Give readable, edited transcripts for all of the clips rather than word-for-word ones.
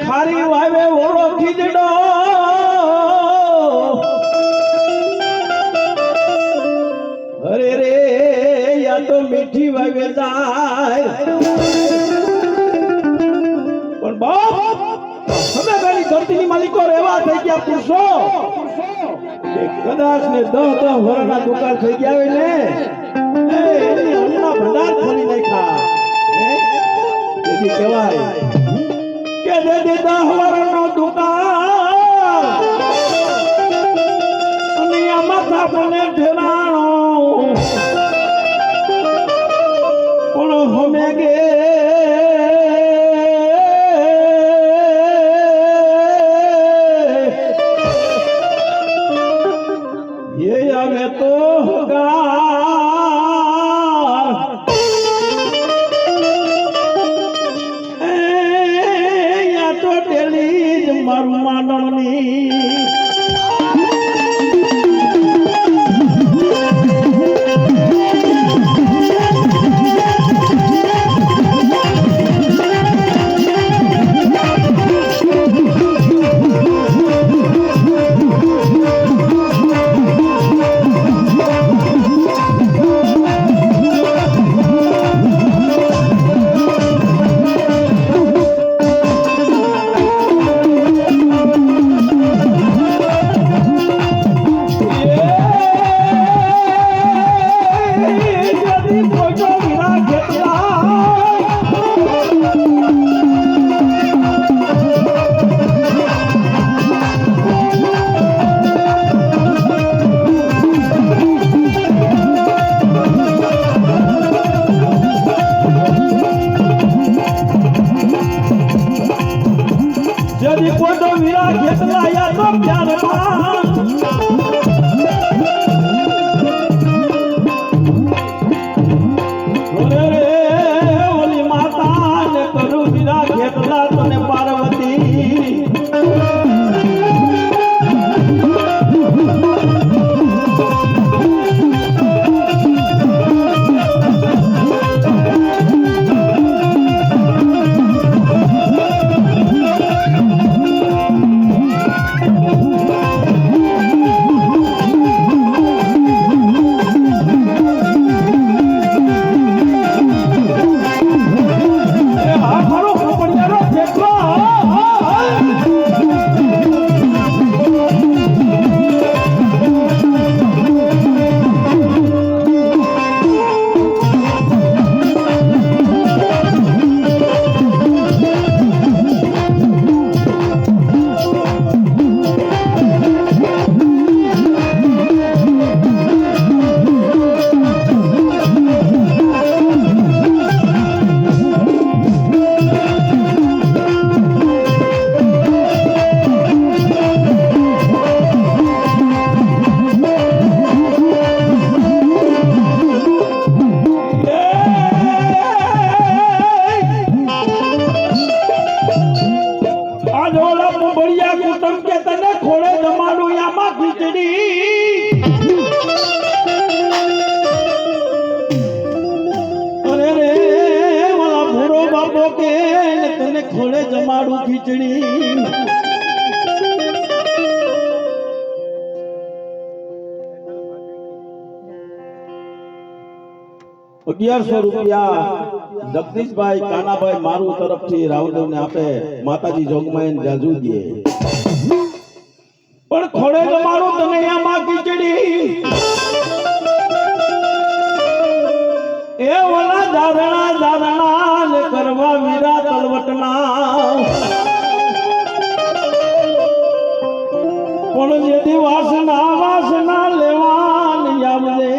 ખારી વાવે ઓળો ખીજડો અરે રે યા તો મીઠી વાવે જાય પણ બાપ તમે ગાડી ધરતીની માલિકો રહેવા થઈ ગયા પૂછો કદાચ ને 10 વર્ષના દુકાળ થઈ ગયા હોય ને એની અન્ના ભંડાર ખોલી નાખ્યા તેથી કહેવાય કે દે 10 વર્ષનો દુકાળ અને આ માથા મને ઠેરાણો પણ હમે ગે આવે તો યા તો ટેલી જ મારું માનવની ખોળે જમાડું ખીચડી 1100 રૂપિયા જગદીશભાઈ કાનાભાઈ મારું તરફથી રાવદેવને આપે માતાજી જોગમાયન જાજુજીએ પણ ખોળે જમાડું તને આમાં ખીચડી એ ઓલા દારણા ને કરવા વીરા તલવટના પણ જેથી વાસના લેવાની આવજે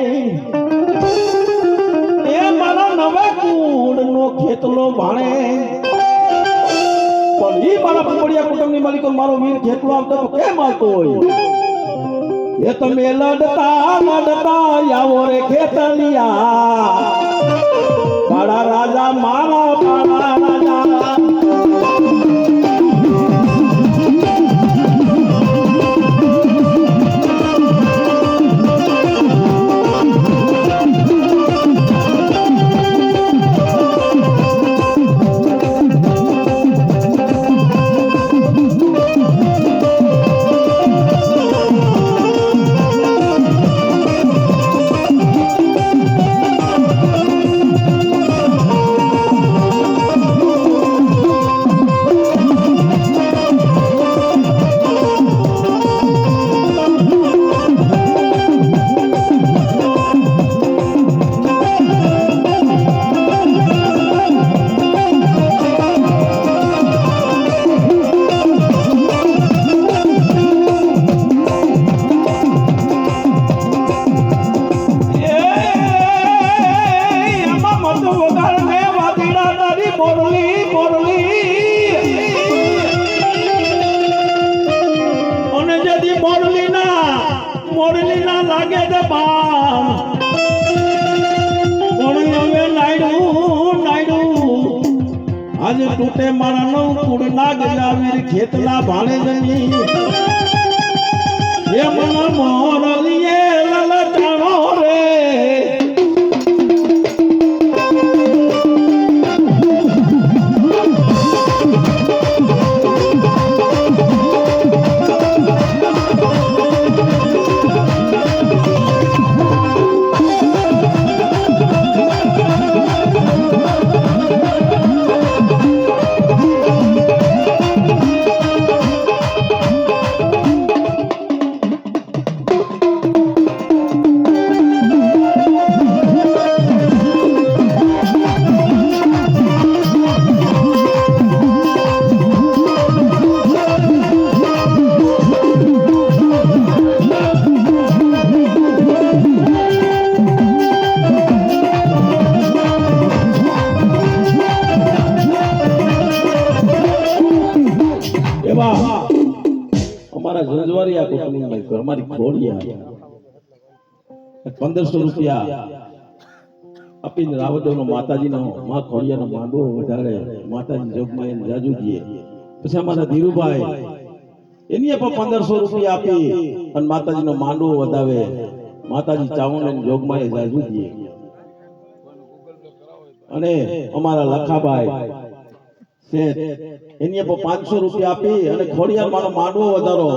એ મારા નવા કુડ નો ખેતલો ભાણે પણ ઈ મારા પપડિયા કુટુંબની માલિકો મારો વીર ખેતલો આવતો તો કેમ આવતો હોય એ તમે લડતા આવો રે ખેતલિયા બાળા રાજા મારા બાળા રાજા મોરલી મોરલી અને જેથી મોરલી ના લાગે તે બામ પણ હવે નાયડું આજે તૂટે મારા નવ કુડ ના ગજાવીર ખેતલા ભાળે જની એ મન મોરલીએ લલટાણો રે અમારી ખોડિયા 1500 રૂપિયા આપીને રાવદોનો માતાજીનો માં ખોડિયાનો માંડવો વધારે માતાજી જોગમાં એને જાજુ દીએ પછી અમારા ધીરુભાઈ એની પણ 1500 રૂપિયા આપી અને માતાજીનો માંડવો વધાવે માતાજી ચાવણ એને જોગમાં એ જાજુ દીએ અને અમારા લખાભાઈ શેઠ એની પણ 500 રૂપિયા આપી અને ખોડિયા માનો માંડવો વધારો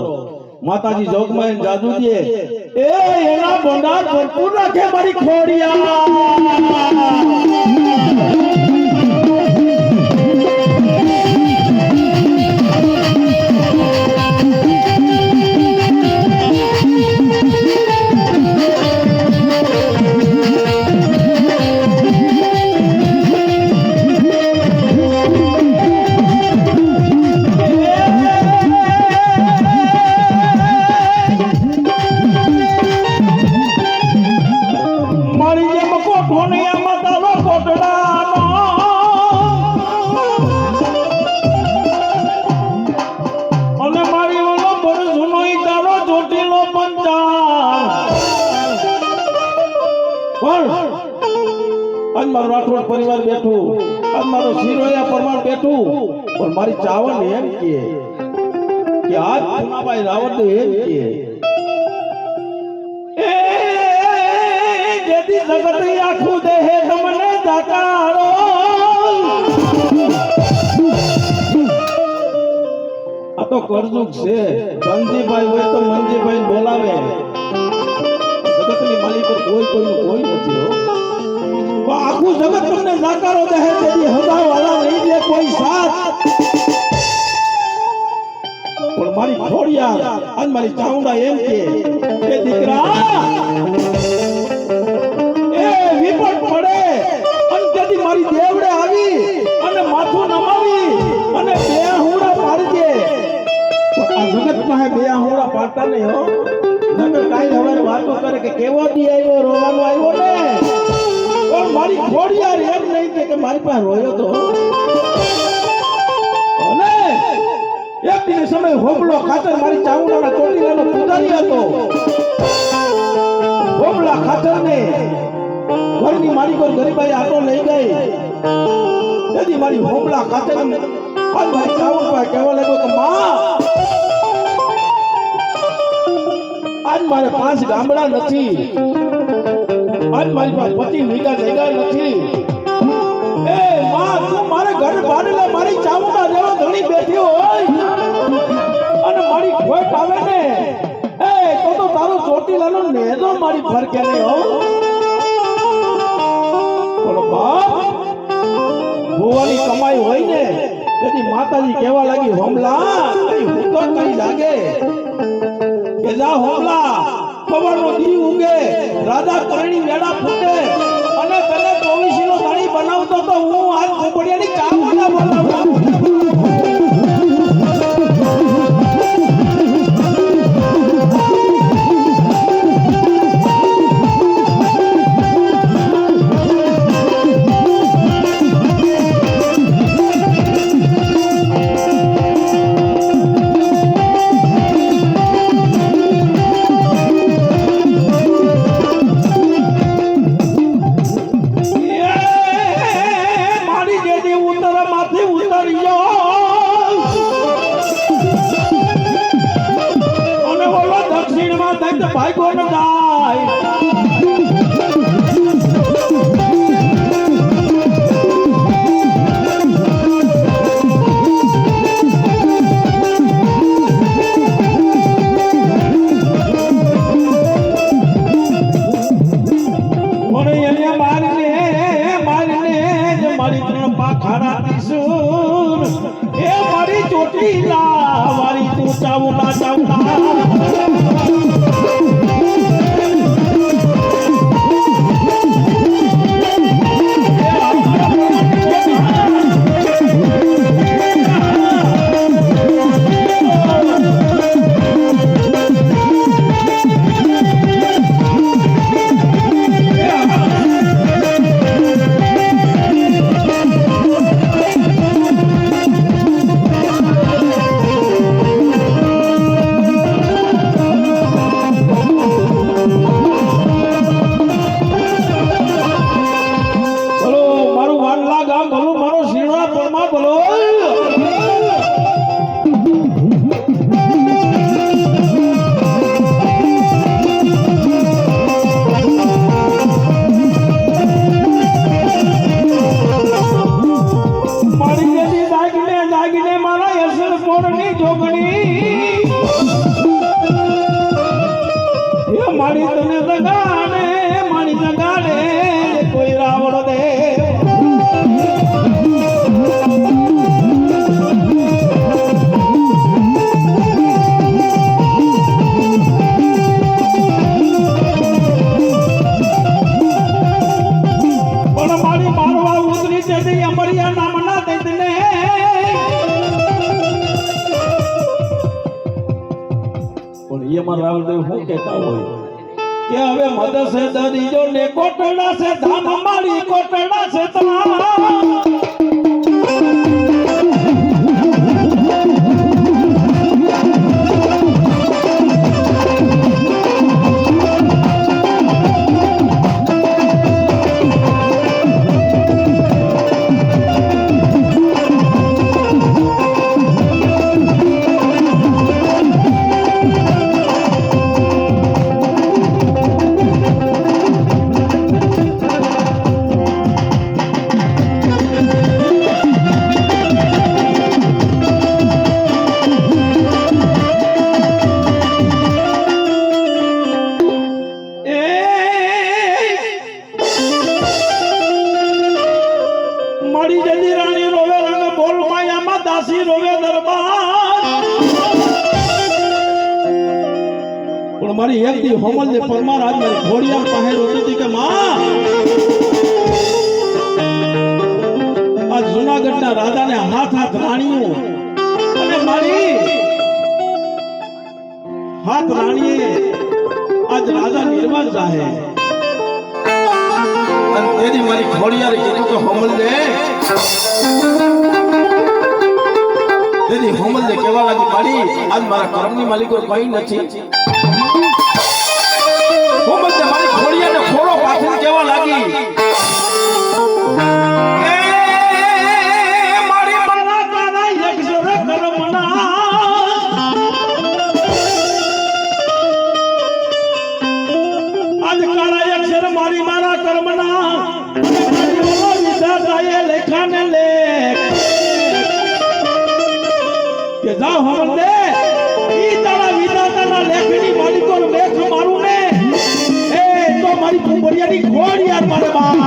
માતાજી જોગમાં એને જાદુ દે એ એના ભંડાર ભરપૂર રાખે મારી ખોડિયા મારો રાઠોડ પરિવાર બેઠું આજ મારો શિરોયા પરમાર બેઠું પણ મારી ચાવણ એમ કે આજ પુનાભાઈ રાવત એમ કે એ જેથી જગત આખું દેહે તમને જાકારો આ તો કરજુક છે ધનજીભાઈ હોય તો મંજીભાઈ બોલાવે જગતની માલિક પર કોઈ નથી હો આખું જગત તમને જાકારો દે તેની હદા વાળા નહીં દે કોઈ સાથ પણ મારી ખોડિયા અને મારી ચાઉંડા એમ કે દીકરા એ વિપટ પડે અને તેથી મારી દેવડે આવી અને માથું નમાવી અને બે હુંડા પાડજે પણ આ જગત માં બે હુંડા પાડતા નહીં હો નકર કાઈ હવે વાતો કરે કે કેવો દી આવ્યો રોવાનો આવ્યો ને પણ મારી ખોડિયાર એમ નહીં કે મારી પાસે રોયો તો અને એક દિન સમય હોબળો ખાતર મારી ચાઉંડાના ચોટીલાનો પૂજારી હતો હોબળા ખાતરને ઘરની મારી કોઈ ગરીબાઈ આટો લઈ ગઈ તેથી મારી હોબળા ખાતર આજ મારી ચાઉંડા કહેવા લાગ્યો કે માં આજ મારે 5 ગામડા નથી આજ મારી પાસે 25 વીઘા જગ્યા નથી એ માં તું મારે ઘર ભાડેલે મારી ચાઉંડા જેવો ધણી બેઠી હોય અને મારી ખોટ આવે ને એ તો તારો ચોટીલાનો નેજો મારી ફરકે નહીં હો બોલો બાપ ભુવાની કમાઈ હોય ને તેથી માતાજી કહેવા લાગી હોમલા હું તો કઈ લાગે કે જા હોમલા સવારનો દી ઉગે રાધા કરણી વેડા ફૂટે અને તને 24 નો દાણી બનાવતો તો હું આજ ખોપડિયાની ચાવડા બનાવતો દરિયો અને ઓલો દક્ષિણમાં દૈત ભાગ્યો ન જાય વારી તું ચાવલા ચાવલા મારી તને જગાડે મારી જગાડે કોઈ રાવણ દે પણ મારી મારવા ઉતરી તેથી અમરિયા નામના દૈતને પણ એમાં રાવણદેવ શું કહેતા હોય કે હવે મદસે દરિયો ને કોટડા છે ધામ મારી કોટડા છે મારી જલ્દી રાણી રોવે રંગ બોલ માયામાં દાસી રોવે દરબાર પણ મારી એક દી હોમલ ને પરમાર આજ મારી ઘોડિયાર પાસે રોતી હતી કે માં આ જૂનાગઢના રાજાને હાથ હાથ રાણીઓ અને મારી હાથ રાણીએ આજ રાજા નિર્વાણ જાહે તેની મારી ઘોડિયાર કીધું કે હોમલ દે તેની હોમલ દે કેવા લાગી મારી આજ મારા કર્મની માલિકો કઈ નથી હોમલ દે મારી ઘોડિયાને ખોળો પાથરી કેવા લાગી મારી મારા તારા યક્ષર કર્મના આજ કાળા યક્ષર મારી મારા કર્મના લેખાને લેખ કે જા હોમલ દે ઈ તારા વિધાતાના લેખની માલિકો લેખ મારું ને એ તો મારી કુંવરિયાની ઘોડિયાર મારે બા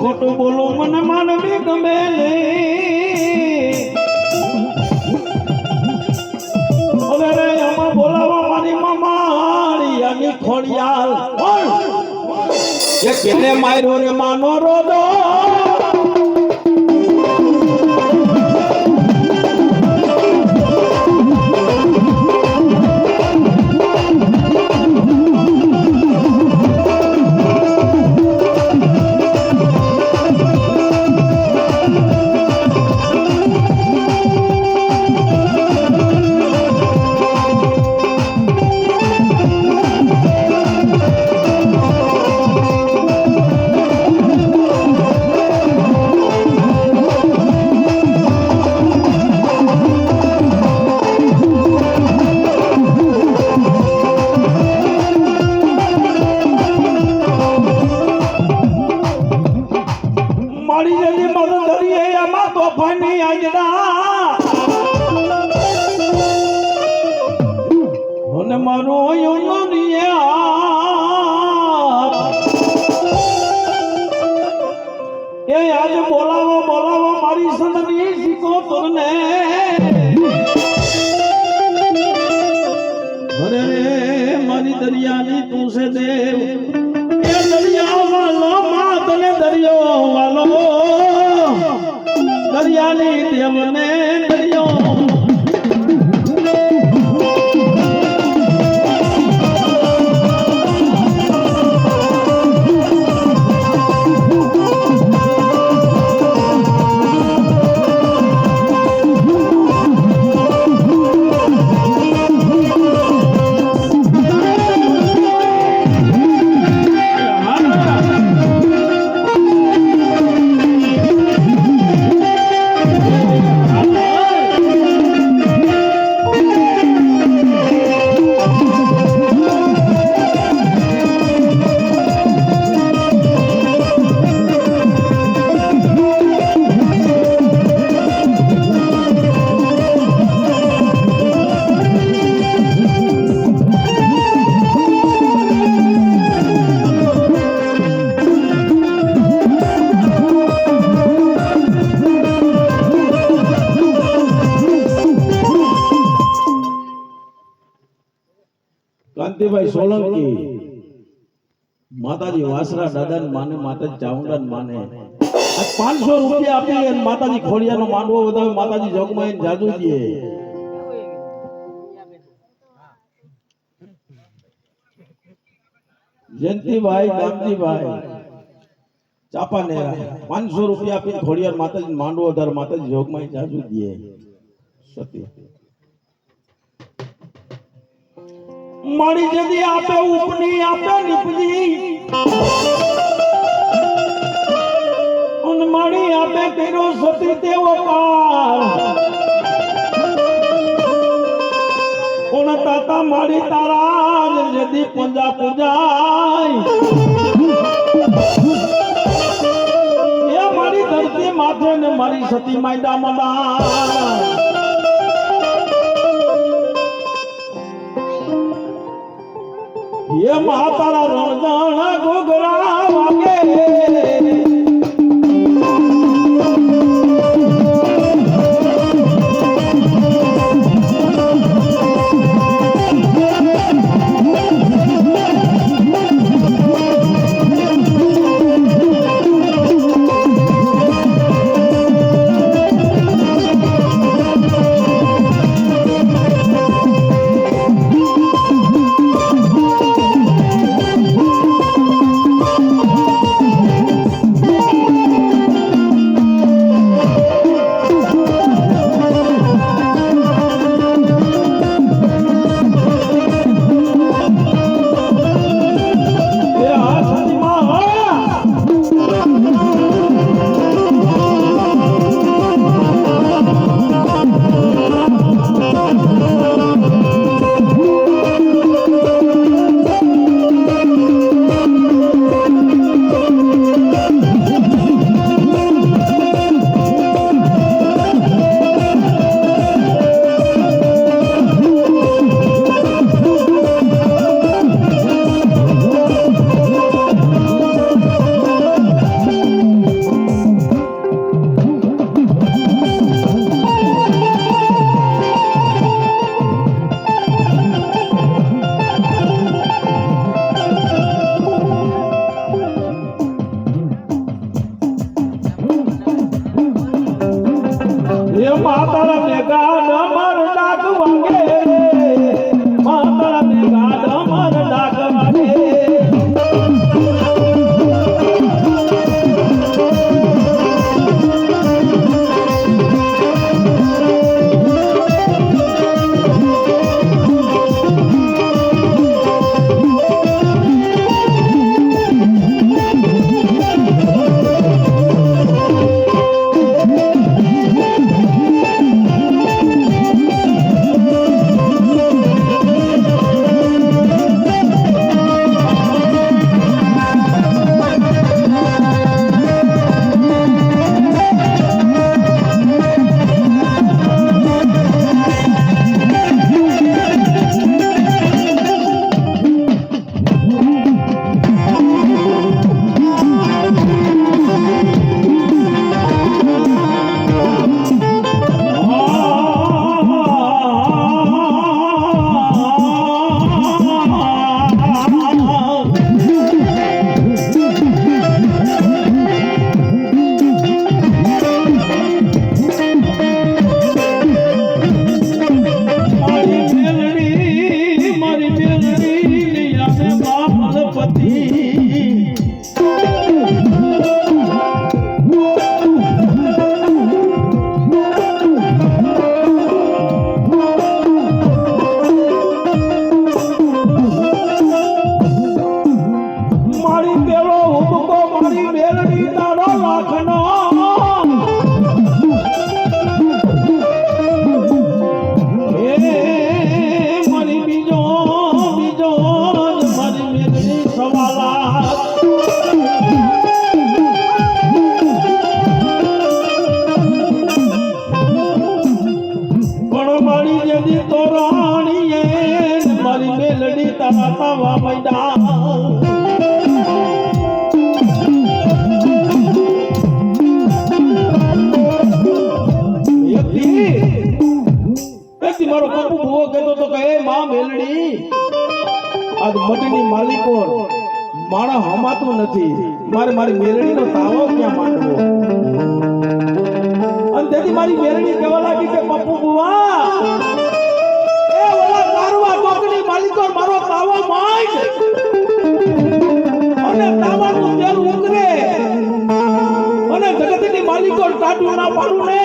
ખોટું બોલો મને માનવી ગમે હવે રે આમાં બોલાવા મારી મામાળી અને ખોડિયાલ એ કેને માર્યો રે માનો રોદો મારી જેલી મદદ કરીએ એમાં તો ફાની આજડા અને મારો યોનો દીએ એ આજ બોલાવો મારી સંતની શીખો તને અરે મારી દરિયાની તું છે દેવ એ દરિયા વાલો માતને દરિયો વાલો દરિયાની દેવને દરિયો કાંતિભાઈ સોલંકી માતાજી વાસરા દાદા માને માતાજી ચામુંડા માને 500 રૂપિયા આપી અને માતાજી ખોડિયાનો માંડવો વધાવે માતાજી જોગમાઈ જાદુજીએ જયંતિભાઈ ગામજીભાઈ ચાપાનેરા 500 રૂપિયા આપી ખોડિયાર માતાજી માંડવો વધારે માતાજી જોગમાઈ જાદુજીએ સત્ય મારી જદી આપે ઉપની આપે નીપજી ઉન મારી આપે તેરો સતી તેવો પાર ઉન તાતા મારી તારા જદી પૂજા પૂજાય એ મારી ધરતી માથે ને મારી સતી માયડા મડા ये महातारा रणजाना घोघरा वागे માતારા ને ગાડ મર ડાક વાગે માતારા ને ગાડ મર ડાક વાગે મટીની માલિકો મારા હમાતું નથી મારે મારી મેરડીનો તાવો ક્યાં માંડવો અને તેથી મારી મેરડી કહેવા લાગી કે પપ્પુ બુવા એ ઓલા કારવા ટોકની માલિકો મારો તાવો માંડ અને તાવાનું તેલ ઉકરે અને જગતની માલિકો ટાટું ના પાડું ને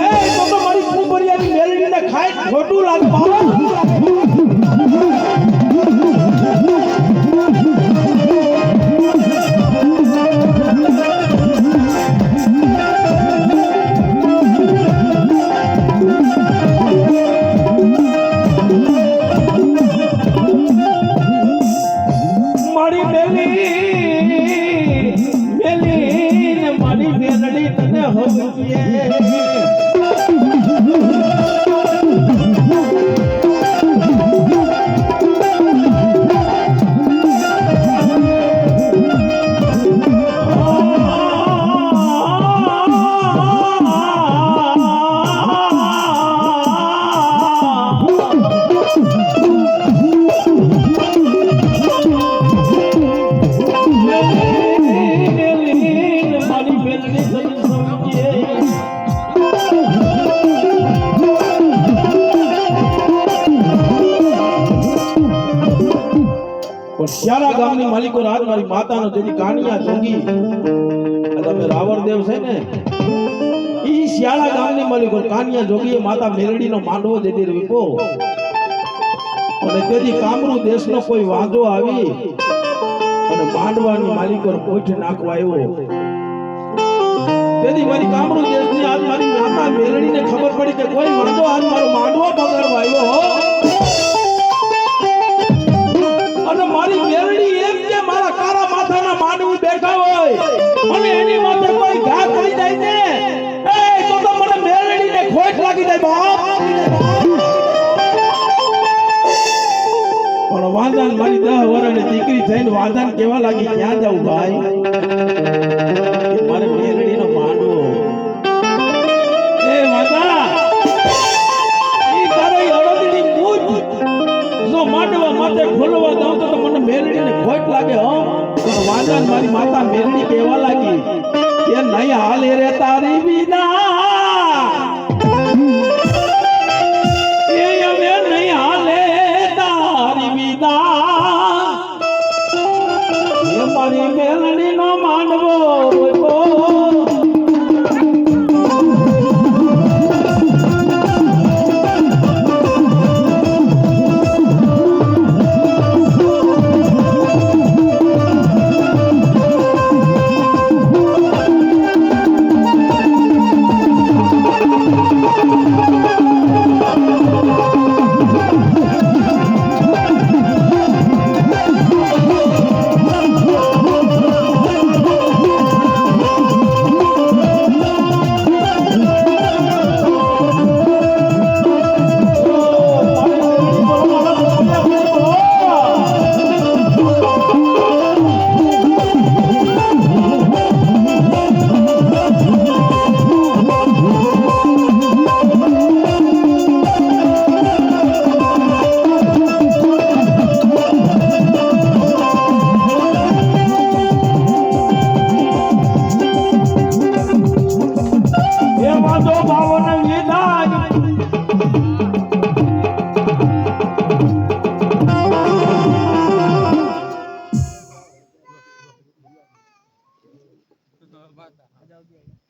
એ તો મારી કુંભરિયાની મેરડીને ખાય ખોટું લાગે શ્યારા ગામની માલિકો રાત મારી માતાનો જેની કાનિયા જોગી તમે રાવણદેવ છે ને ઈ શ્યારા ગામની માલિકો કાનિયા જોગીએ માતા મેરડીનો માંડવો દેતી રીપો અને તેથી કામરૂ દેશનો કોઈ વાંધો આવી અને માંડવાની માલિકો કોઠે નાખવા આવ્યો તેથી મારી કામરૂ દેશની આજ મારી માતા મેરડીને ખબર પડી કે કોઈ વાંધો આજ મારો માંડવો બગાડવા આવ્યો અને મારી મેરડી એમ કે મારા કારા માથાના માંડવું બેઠા હોય અને એની માથે કોઈ ઘા કરી જાય ને એ તો મને મેરડીને ખોટ લાગી જાય બાપ પણ વાંધાન મારી 10 વર્ષની દીકરી થઈને વાંધાન કેવા લાગી ક્યાં જાઉં ભાઈ મારે મેરડીનો માંડવો એ માતા ઈ તારે અડદની મૂઠ જો માંડવા માથે ખોલવા દઉં તો મને મેરડીને ખોટ લાગે હો પણ વાંધાન મારી માતા મેરડી કેવા લાગી કે નહીં હાલે રે તારી વિના એ હવે નહીં હાલે તારી વિના એ મારી મેરડીનો માંડવો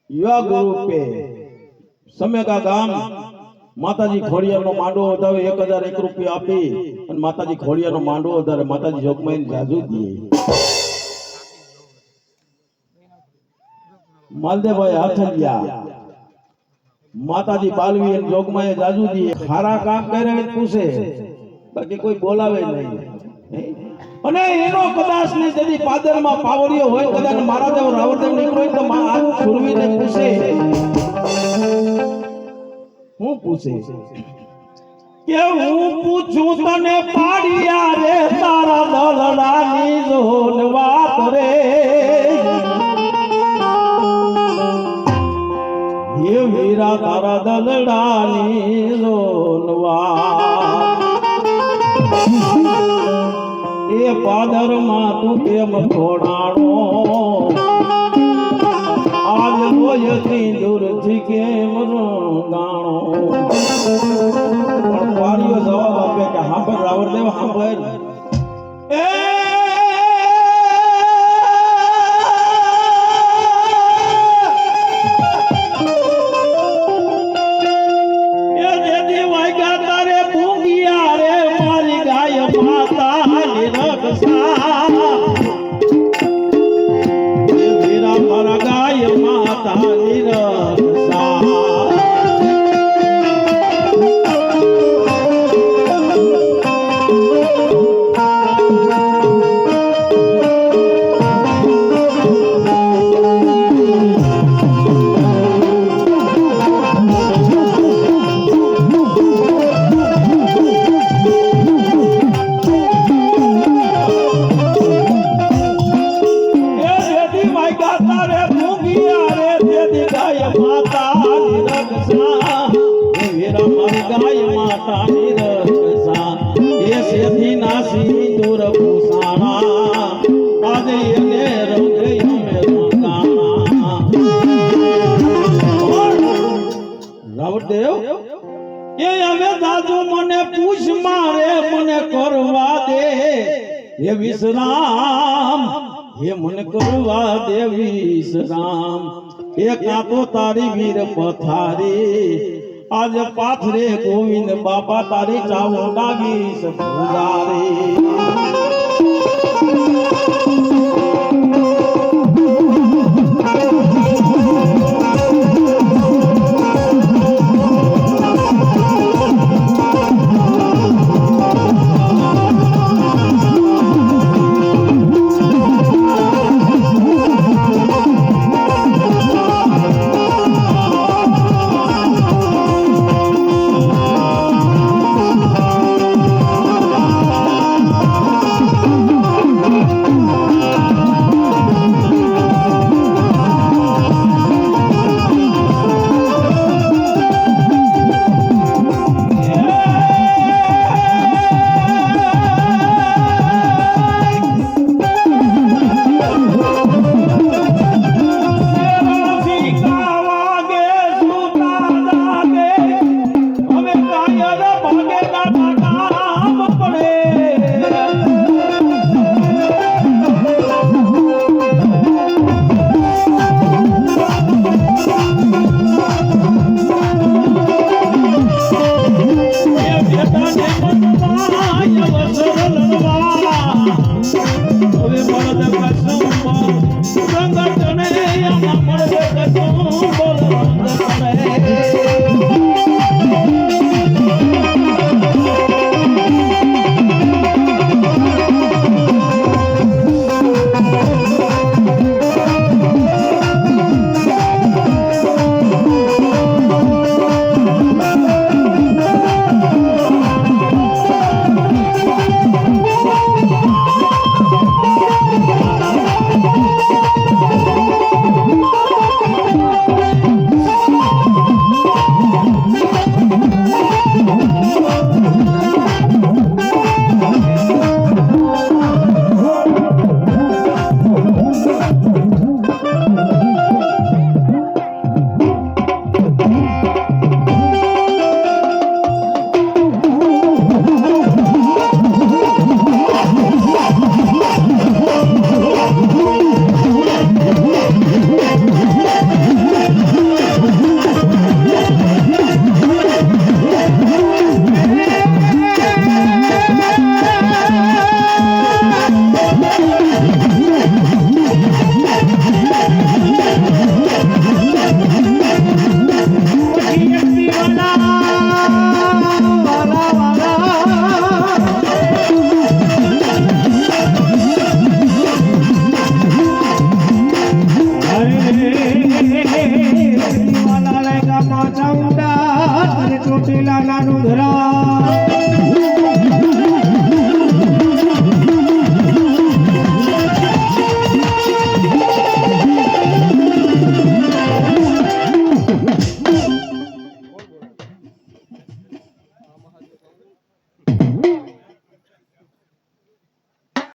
युवा गुरु पे समय का गाम माताजी खोड़ियार नो मांडो વધાવે 1001 રૂપિયા આપી અને માતાજી ખોડિયાર નો માંડવો વધારે માતાજી જોગમાઈને જાજુ દીએ માલદેવભાઈ હાથલિયા માતાજી પાલવી અને જોગમાએ જાજુ દીએ ખારા કામ કરે પૂછે બાકી કોઈ બોલાવે નહીં અને એનો કદાચ ને જદી પાદરમાં પાવડિયો હોય કદાચ મારા દેવ રાવણદેવ નીકળ્યો તો આ સુરવીને પૂછે હું પૂછે કે હું પૂછું તને પાડિયા રે તારા દલડાની જોન વાત રે હે વીરા તારા દલડાની જોન વાત પાદરમાં તું કેમ ખોડાણો આજ લોયથી દૂરથી કેમ રંગાણો પણ વારીઓ જવાબ આપે કે હાંભળ રાવણદેવ હાંભળ એ हे विश्राम हे मन करवा दे विश्राम एक तो तारी वीर पथारी आज पाथरे गोविंद बाबा तारी चावो डागी सपुरारी ચોટીલા નાનું ધરા